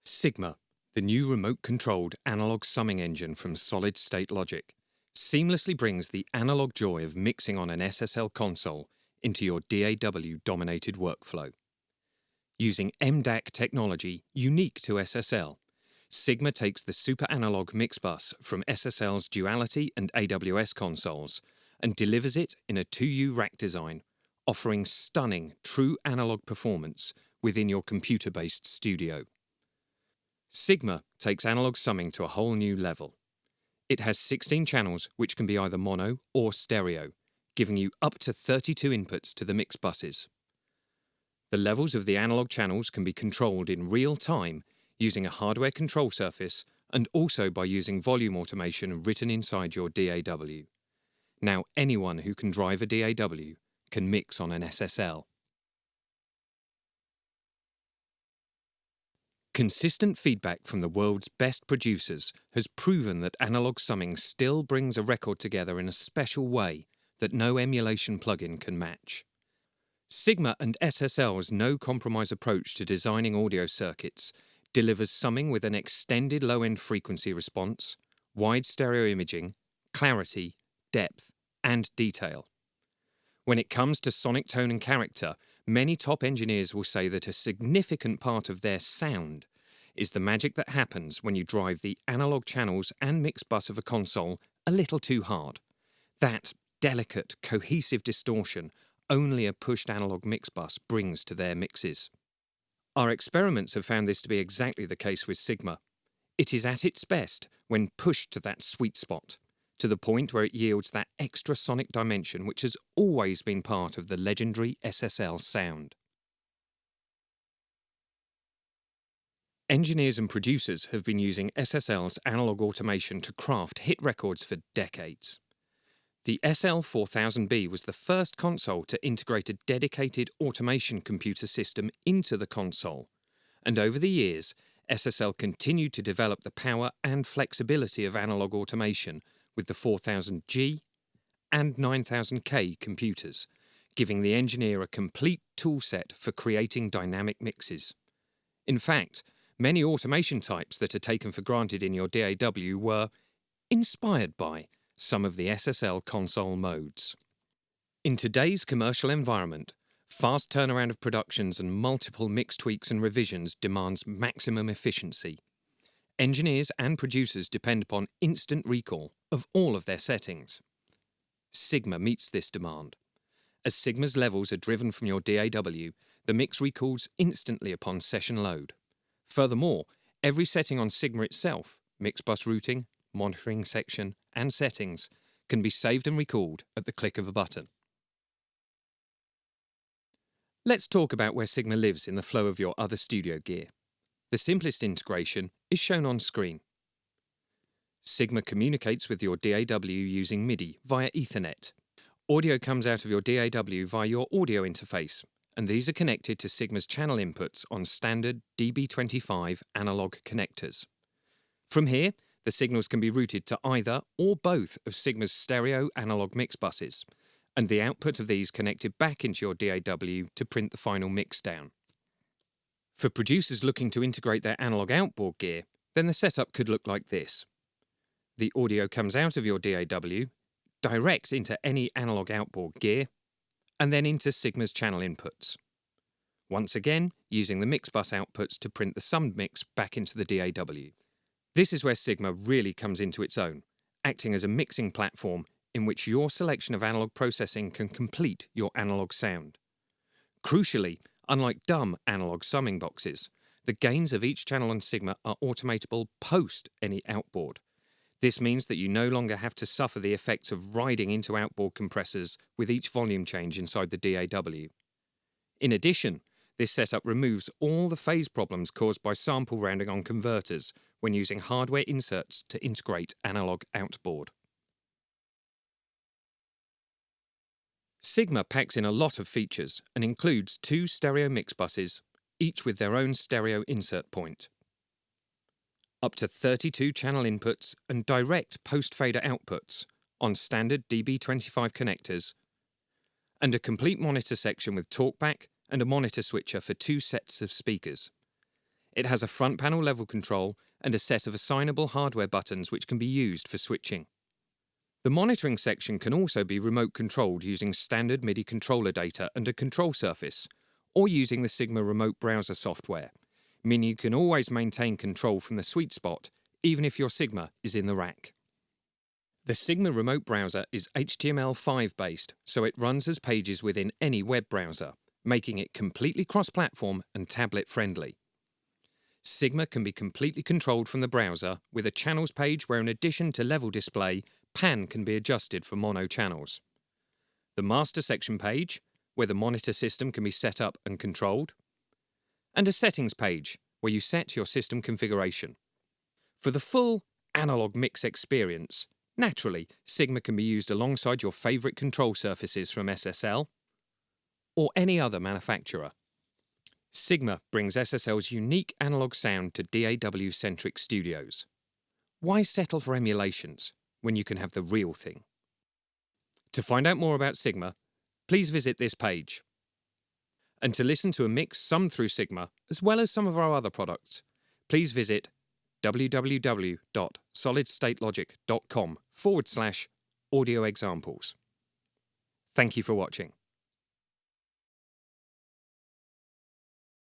Sigma, the new remote-controlled analog summing engine from solid-state logic, seamlessly brings the analog joy of mixing on an SSL console into your DAW-dominated workflow. Using MDAC technology unique to SSL, Sigma takes the super analog mix bus from SSL's Duality and AWS consoles and delivers it in a 2U rack design, offering stunning true analog performance within your computer-based studio. Sigma takes analog summing to a whole new level. It has 16 channels which can be either mono or stereo, giving you up to 32 inputs to the mix buses. The levels of the analog channels can be controlled in real time using a hardware control surface and also by using volume automation written inside your DAW. Now anyone who can drive a DAW can mix on an SSL. Consistent feedback from the world's best producers has proven that analog summing still brings a record together in a special way that no emulation plugin can match. Sigma and SSL's no-compromise approach to designing audio circuits delivers summing with an extended low-end frequency response, wide stereo imaging, clarity, depth, and detail. When it comes to sonic tone and character, many top engineers will say that a significant part of their sound is the magic that happens when you drive the analog channels and mix bus of a console a little too hard. That delicate, cohesive distortion only a pushed analog mix bus brings to their mixes. Our experiments have found this to be exactly the case with Sigma. It is at its best when pushed to that sweet spot, to the point where it yields that extra sonic dimension which has always been part of the legendary SSL sound. Engineers and producers have been using SSL's analog automation to craft hit records for decades. The SL4000B was the first console to integrate a dedicated automation computer system into the console, and over the years, SSL continued to develop the power and flexibility of analog automation with the 4000G and 9000K computers, giving the engineer a complete toolset for creating dynamic mixes. In fact, many automation types that are taken for granted in your DAW were inspired by some of the SSL console modes. In today's commercial environment, fast turnaround of productions and multiple mix tweaks and revisions demands maximum efficiency. Engineers and producers depend upon instant recall of all of their settings. Sigma meets this demand. As Sigma's levels are driven from your DAW, the mix recalls instantly upon session load. Furthermore, every setting on Sigma itself, mix bus routing, monitoring section, and settings, can be saved and recalled at the click of a button. Let's talk about where Sigma lives in the flow of your other studio gear. The simplest integration is shown on screen. Sigma communicates with your DAW using MIDI via Ethernet. Audio comes out of your DAW via your audio interface, and these are connected to Sigma's channel inputs on standard DB25 analog connectors. From here, the signals can be routed to either or both of Sigma's stereo analog mix buses, and the output of these connected back into your DAW to print the final mix down. For producers looking to integrate their analog outboard gear, then the setup could look like this. The audio comes out of your DAW, direct into any analog outboard gear, and then into Sigma's channel inputs. Once again, using the mix bus outputs to print the summed mix back into the DAW. This is where Sigma really comes into its own, acting as a mixing platform in which your selection of analog processing can complete your analog sound. Crucially, unlike dumb analog summing boxes, the gains of each channel on Sigma are automatable post any outboard. This means that you no longer have to suffer the effects of riding into outboard compressors with each volume change inside the DAW. In addition, this setup removes all the phase problems caused by sample rounding on converters when using hardware inserts to integrate analog outboard. Sigma packs in a lot of features and includes 2 stereo mix buses, each with their own stereo insert point. Up to 32 channel inputs and direct post-fader outputs on standard DB25 connectors, and a complete monitor section with talkback and a monitor switcher for 2 sets of speakers. It has a front panel level control and a set of assignable hardware buttons which can be used for switching. The monitoring section can also be remote controlled using standard MIDI controller data and a control surface, or using the Sigma remote browser software, meaning you can always maintain control from the sweet spot, even if your Sigma is in the rack. The Sigma remote browser is HTML5 based, so it runs as pages within any web browser, making it completely cross-platform and tablet-friendly. Sigma can be completely controlled from the browser with a channels page where, in addition to level display, pan can be adjusted for mono channels. The master section page, where the monitor system can be set up and controlled. And a settings page, where you set your system configuration. For the full analog mix experience, naturally, Sigma can be used alongside your favourite control surfaces from SSL or any other manufacturer. Sigma brings SSL's unique analog sound to DAW-centric studios. Why settle for emulations when you can have the real thing? To find out more about Sigma, please visit this page. And to listen to a mix summed through Sigma, as well as some of our other products, please visit www.solidstatelogic.com/audio examples. Thank you for watching.